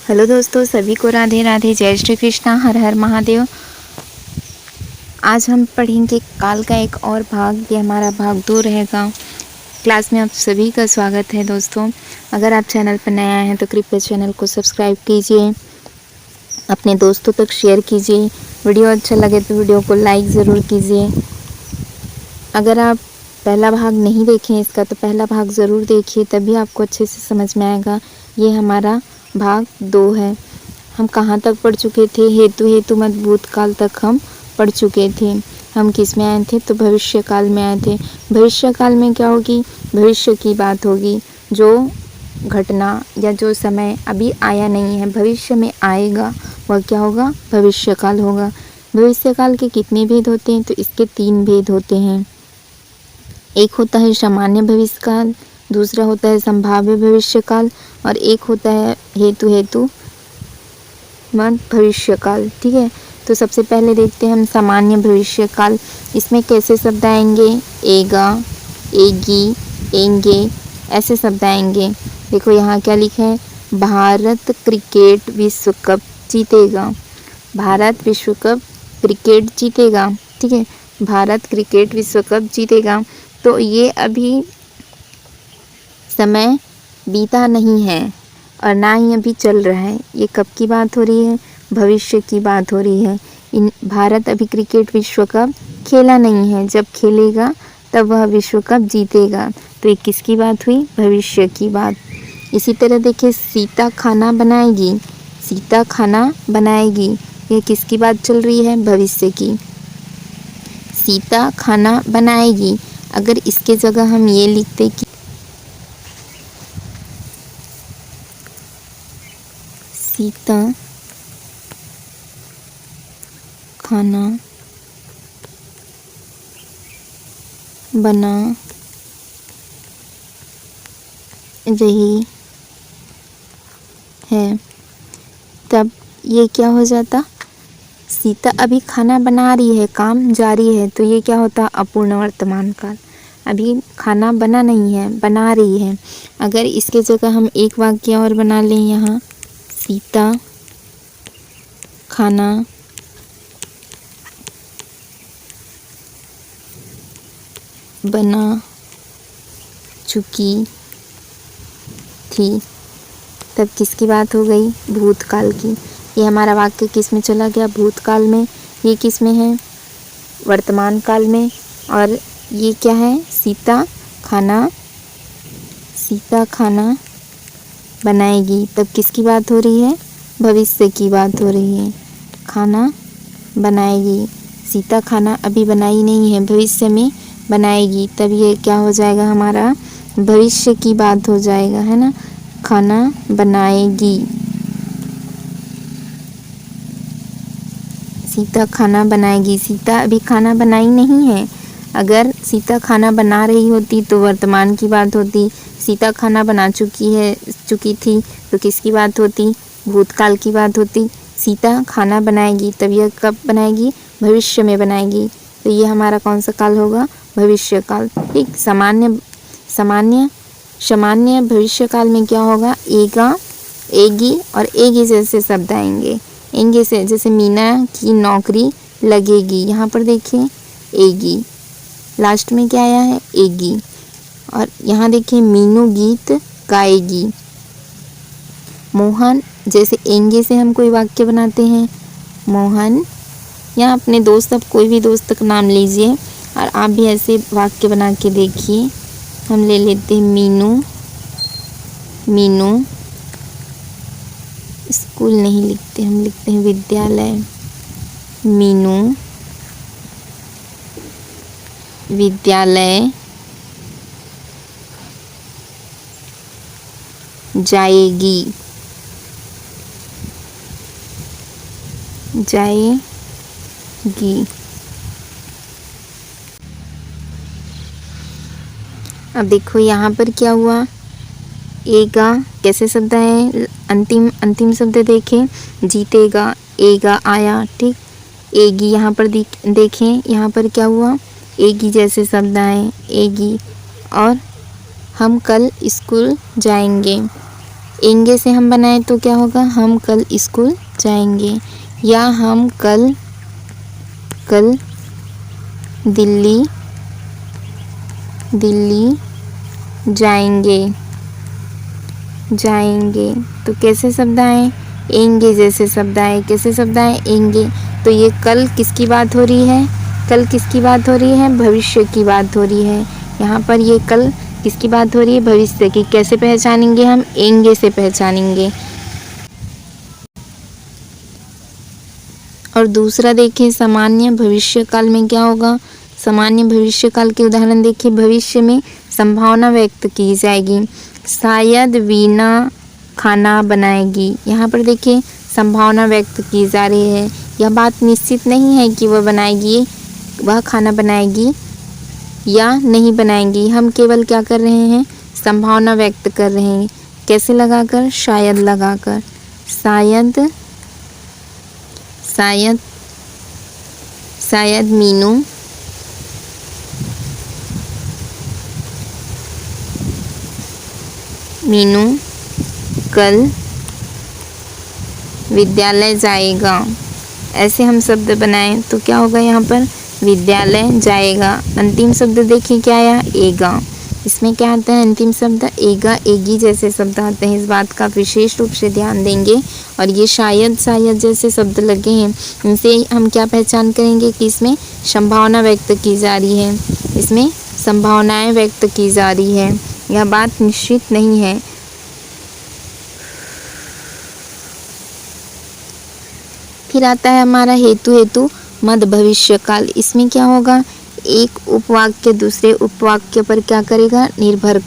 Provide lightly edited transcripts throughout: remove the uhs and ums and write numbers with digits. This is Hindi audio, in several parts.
हेलो दोस्तों, सभी को राधे राधे, जय श्री कृष्णा, हर हर महादेव। आज हम पढ़ेंगे काल का एक और भाग। ये हमारा भाग 2 रहेगा। क्लास में आप सभी का स्वागत है दोस्तों। अगर आप चैनल पर नए आए हैं तो कृपया चैनल को सब्सक्राइब कीजिए, अपने दोस्तों तक शेयर कीजिए। वीडियो अच्छा लगे तो वीडियो को लाइक ज़रूर कीजिए। अगर आप पहला भाग नहीं देखें इसका तो पहला भाग ज़रूर देखिए, तभी आपको अच्छे से समझ में आएगा। ये हमारा भाग 2 है। हम कहाँ तक पढ़ चुके थे? हेतु मत भूतकाल तक हम पढ़ चुके थे। हम किस में आए थे? तो भविष्य काल में आए थे। भविष्य काल में क्या होगी? भविष्य की बात होगी। जो घटना या जो समय अभी आया नहीं है, भविष्य में आएगा, वह क्या होगा? भविष्य काल होगा। भविष्य काल के कितने भेद होते हैं? तो इसके 3 भेद होते हैं। एक होता है सामान्य भविष्य काल, दूसरा होता है संभाव्य भविष्य काल, और एक होता है हेतु मत भविष्य काल। ठीक है, तो सबसे पहले देखते हैं हम सामान्य भविष्य काल। इसमें कैसे शब्द आएंगे? एगा, एगी, एंगे, ऐसे शब्द आएंगे। देखो यहाँ क्या लिखा है? भारत क्रिकेट विश्व कप जीतेगा। भारत विश्व कप क्रिकेट जीतेगा। ठीक है, भारत क्रिकेट विश्व कप जीतेगा। तो ये अभी समय बीता नहीं है और ना ही अभी चल रहा है। ये कब की बात हो रही है? भविष्य की बात हो रही है। भारत अभी क्रिकेट विश्व कप खेला नहीं है, जब खेलेगा तब वह विश्व कप जीतेगा। तो ये किसकी बात हुई? भविष्य की बात। इसी तरह देखिए, सीता खाना बनाएगी। सीता खाना बनाएगी, ये किसकी बात चल रही है? भविष्य की। सीता खाना बनाएगी। अगर इसके जगह हम ये लिखते कि सीता खाना बना रही है, तब ये क्या हो जाता? सीता अभी खाना बना रही है, काम जारी है, तो ये क्या होता? अपूर्ण वर्तमान काल। अभी खाना बना नहीं है, बना रही है। अगर इसके जगह हम एक वाक्य और बना लें यहाँ, सीता खाना बना चुकी थी, तब किसकी बात हो गई? भूतकाल की। ये हमारा वाक्य किस में चला गया? भूतकाल में। ये किस में है? वर्तमान काल में। और ये क्या है? सीता खाना बनाएगी, तब किसकी बात हो रही है? भविष्य की बात हो रही है। खाना बनाएगी। सीता खाना अभी बनाई नहीं है, भविष्य में बनाएगी, तब ये क्या हो जाएगा? हमारा भविष्य की बात हो जाएगा, है ना। खाना बनाएगी। सीता खाना बनाएगी। सीता अभी खाना बनाई नहीं है। अगर सीता खाना बना रही होती तो वर्तमान की बात होती। सीता खाना बना चुकी थी तो किसकी बात होती? भूतकाल की बात होती। सीता खाना बनाएगी, तब यह कब बनाएगी? भविष्य में बनाएगी। तो ये हमारा कौन सा काल होगा? भविष्य काल। ठीक। सामान्य भविष्य काल में क्या होगा? एगा, एगी और एगी जैसे शब्द आएंगे। एंगे से जैसे मीना की नौकरी लगेगी, यहाँ पर देखिए एगी, लास्ट में क्या आया है? एगी। और यहाँ देखिए मीनू गीत गाएगी। मोहन, जैसे एंगे से हम कोई वाक्य बनाते हैं, मोहन, या अपने दोस्त, अब कोई भी दोस्त का नाम लीजिए और आप भी ऐसे वाक्य बना के देखिए। हम ले लेते हैं मीनू स्कूल नहीं लिखते, हम लिखते हैं विद्यालय। मीनू विद्यालय जाएगी। अब देखो यहाँ पर क्या हुआ? एगा कैसे शब्द है? अंतिम शब्द देखें, जीतेगा, एगा आया। ठीक। एगी यहाँ पर देखें, यहाँ पर क्या हुआ? एगी जैसे शब्द आए, एगी। और हम कल स्कूल जाएंगे। एंगे से हम बनाएं तो क्या होगा, हम कल स्कूल जाएंगे, या हम कल दिल्ली जाएंगे। तो कैसे शब्द आए, एंगे जैसे शब्द आए। कैसे शब्द आए, एंगे। तो ये कल किसकी बात हो रही है, कल किसकी बात हो रही है, भविष्य की बात हो रही है। यहाँ पर ये कल किसकी बात हो रही है, भविष्य की। कैसे पहचानेंगे हम, एंगे से पहचानेंगे। और दूसरा देखिए, सामान्य भविष्य काल में क्या होगा, सामान्य भविष्य काल के उदाहरण देखिए। भविष्य में संभावना व्यक्त की जाएगी, शायद वीणा खाना बनाएगी। यहाँ पर देखिए संभावना व्यक्त की जा रही है, यह बात निश्चित नहीं है कि वह बनाएगी, वह खाना बनाएगी या नहीं बनाएगी। हम केवल क्या कर रहे हैं, संभावना व्यक्त कर रहे हैं। कैसे लगाकर, शायद लगाकर। शायद मीनू कल विद्यालय जाएगा। ऐसे हम शब्द बनाएं तो क्या होगा, यहाँ पर विद्यालय जाएगा। अंतिम शब्द देखिए क्या आया, एगा। इसमें क्या आता है, अंतिम शब्द एगा, एगी जैसे शब्द आते हैं। इस बात का विशेष रूप से ध्यान देंगे। और ये शायद जैसे शब्द लगे हैं, इनसे हम क्या पहचान करेंगे कि इसमें संभावना व्यक्त की जा रही है, इसमें संभावनाएं व्यक्त की जा रही है, यह बात निश्चित नहीं है। फिर आता है हमारा हेतु मध्य भविष्य काल। इसमें क्या होगा, एक उपवाक्य दूसरे उपवाक्य पर क्या करेगा, निर्भर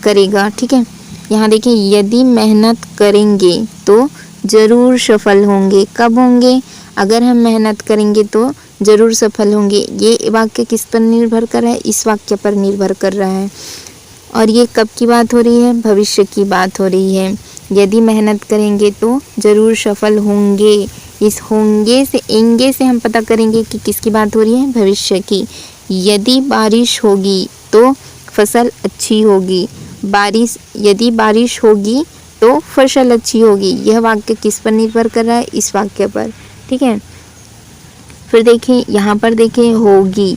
करेगा। ठीक है, यहाँ देखिए, यदि मेहनत करेंगे तो जरूर सफल होंगे। कब होंगे, अगर हम मेहनत करेंगे तो जरूर सफल होंगे। ये वाक्य किस पर निर्भर कर रहा है, इस वाक्य पर निर्भर कर रहा है। और ये कब की बात हो रही है, भविष्य की बात हो रही है। यदि मेहनत करेंगे तो जरूर सफल होंगे। इस होंगे से, एंगे से हम पता करेंगे कि किसकी बात हो रही है, भविष्य की। यदि बारिश होगी तो फसल अच्छी होगी। यदि बारिश होगी तो फसल अच्छी होगी। यह वाक्य किस पर निर्भर कर रहा है, इस वाक्य पर। ठीक है, फिर देखिए यहाँ पर देखिए, होगी,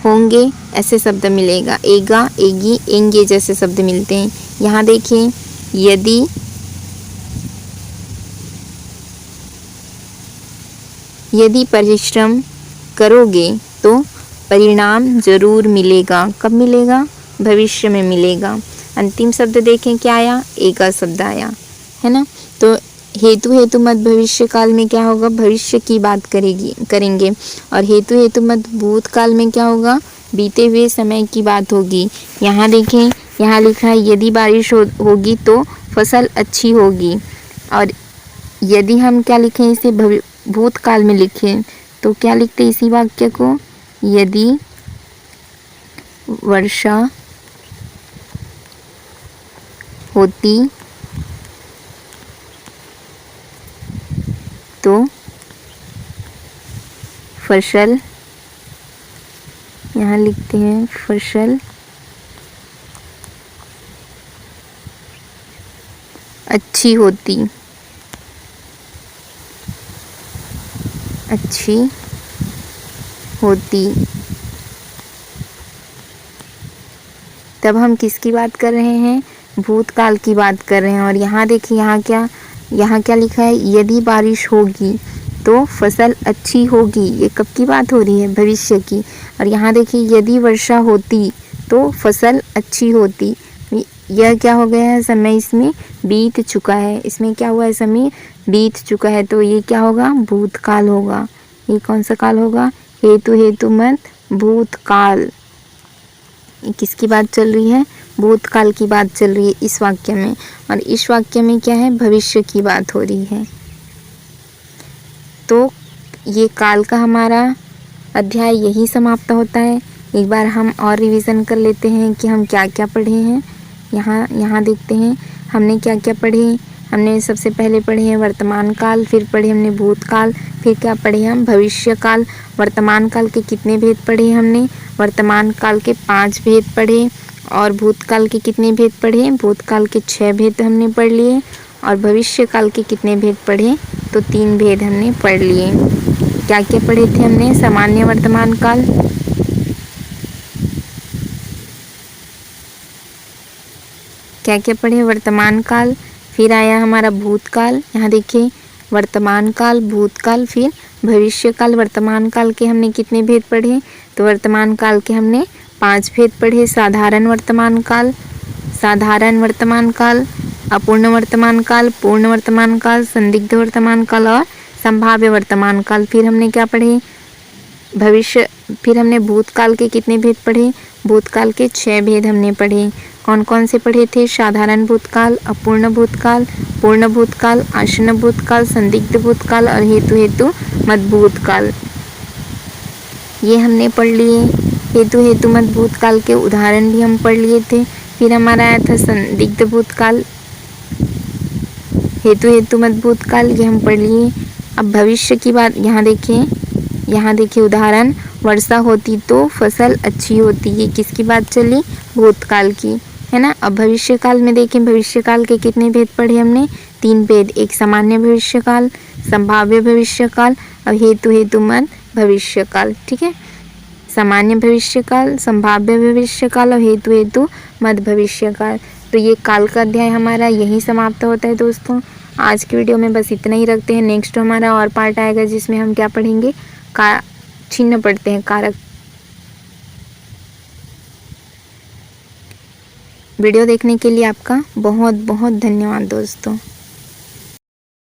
होंगे ऐसे शब्द मिलेगा। एगा, एगी, एंगे जैसे शब्द मिलते हैं। यहाँ देखिए, यदि परिश्रम करोगे तो परिणाम जरूर मिलेगा। कब मिलेगा, भविष्य में मिलेगा। अंतिम शब्द देखें क्या आया, एगा शब्द आया है ना। तो हेतु मत भविष्य काल में क्या होगा, भविष्य की बात करेंगे। और हेतु मत भूतकाल में क्या होगा, बीते हुए समय की बात होगी। यहाँ देखें, यहाँ लिखा है यदि बारिश होगी तो फसल अच्छी होगी। और यदि हम क्या लिखें, इसे भूतकाल में लिखें तो क्या लिखते हैं इसी वाक्य को, यदि वर्षा होती तो फसल, यहाँ लिखते हैं फसल अच्छी होती। तब हम किसकी बात कर रहे हैं, भूतकाल की बात कर रहे हैं। और यहाँ देखिए, यहाँ क्या लिखा है, यदि बारिश होगी तो फसल अच्छी होगी। ये कब की बात हो रही है, भविष्य की। और यहाँ देखिए, यदि वर्षा होती तो फसल अच्छी होती। यह क्या हो गया है, समय इसमें बीत चुका है। इसमें क्या हुआ है, समय बीत चुका है। तो ये क्या होगा, भूतकाल होगा। ये कौन सा काल होगा, हेतु मत भूतकाल। ये किसकी बात चल रही है, भूतकाल की बात चल रही है इस वाक्य में। और इस वाक्य में क्या है, भविष्य की बात हो रही है। तो ये काल का हमारा अध्याय यही समाप्त होता है। एक बार हम और रिवीजन कर लेते हैं कि हम क्या क्या पढ़े हैं। यहाँ देखते हैं हमने क्या क्या पढ़े। हमने सबसे पहले पढ़े हैं वर्तमान काल, फिर पढ़े हमने भूतकाल, फिर क्या पढ़े हम, भविष्य काल। वर्तमान काल के कितने भेद पढ़े हमने, वर्तमान काल के 5 भेद पढ़े। और भूतकाल के कितने भेद पढ़े? भूतकाल के 6 भेद हमने पढ़ लिए। और भविष्य काल के कितने भेद पढ़े? तो 3 भेद हमने पढ़ लिए। क्या क्या पढ़े थे हमने? सामान्य वर्तमान काल, क्या क्या पढ़े? वर्तमान काल, फिर आया हमारा भूतकाल। यहाँ देखिए वर्तमान काल, भूतकाल, फिर भविष्य काल। वर्तमान काल के हमने कितने भेद पढ़े? तो वर्तमान काल के हमने 5 भेद पढ़े। साधारण वर्तमान काल, साधारण वर्तमान काल, अपूर्ण वर्तमान काल, पूर्ण वर्तमान काल, संदिग्ध वर्तमान काल और संभाव्य वर्तमान काल। फिर हमने क्या पढ़े? फिर हमने भूतकाल के कितने भेद पढ़े? भूतकाल के 6 भेद हमने पढ़े। कौन कौन से पढ़े थे? साधारण भूतकाल, अपूर्ण भूतकाल, पूर्ण भूतकाल, आसन्न भूतकाल, संदिग्ध भूतकाल और हेतु मत भूतकाल। ये हमने पढ़ लिए। हेतु मत भूतकाल के उदाहरण भी हम पढ़ लिए थे। फिर हमारा आया था संदिग्ध भूतकाल, हेतु मत भूतकाल, ये हम पढ़ लिए। अब भविष्य की बात, यहाँ देखिए उदाहरण, वर्षा होती तो फसल अच्छी होती। ये किसकी बात चली? भूतकाल की, है ना। अब भविष्य काल में देखें, भविष्य काल के कितने भेद पढ़े हमने? 3 भेद। एक सामान्य भविष्य काल, संभाव्य भविष्य काल और हेतु मत भविष्य काल। ठीक है, सामान्य भविष्य काल, संभाव्य भविष्य काल और हेतु मत भविष्य काल। तो ये काल का अध्याय हमारा यहीं समाप्त होता है दोस्तों। आज की वीडियो में बस इतना ही रखते हैं। नेक्स्ट हमारा और पार्ट आएगा जिसमें हम क्या पढ़ेंगे? चिन्ह पढ़ते हैं, कारक। वीडियो देखने के लिए आपका बहुत बहुत धन्यवाद दोस्तों।